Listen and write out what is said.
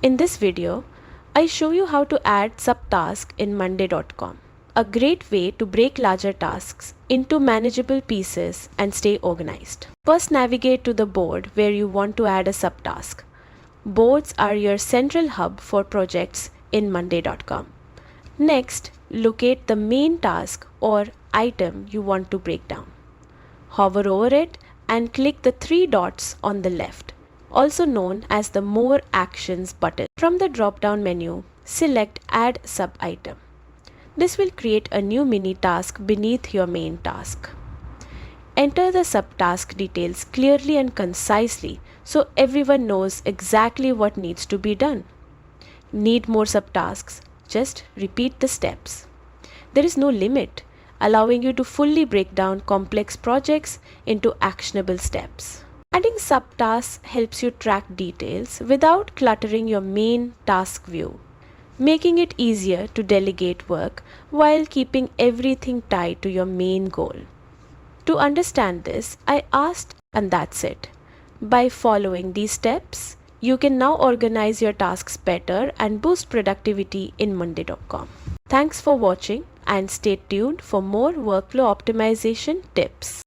In this video, I show you how to add subtasks in monday.com, a great way to break larger tasks into manageable pieces and stay organized. First, navigate to the board where you want to add a subtask. Boards are your central hub for projects in monday.com. Next, locate the main task or item you want to break down. Hover over it and click the three dots on the left, also known as the More Actions button. From the drop-down menu, select Add Subitem. This will create a new mini task beneath your main task. Enter the subtask details clearly and concisely so everyone knows exactly what needs to be done. Need more subtasks? Just repeat the steps. There is no limit, allowing you to fully break down complex projects into actionable steps. Adding subtasks helps you track details without cluttering your main task view, making it easier to delegate work while keeping everything tied to your main goal. To understand this, I asked, and that's it. By following these steps, you can now organize your tasks better and boost productivity in monday.com. Thanks for watching and stay tuned for more workflow optimization tips.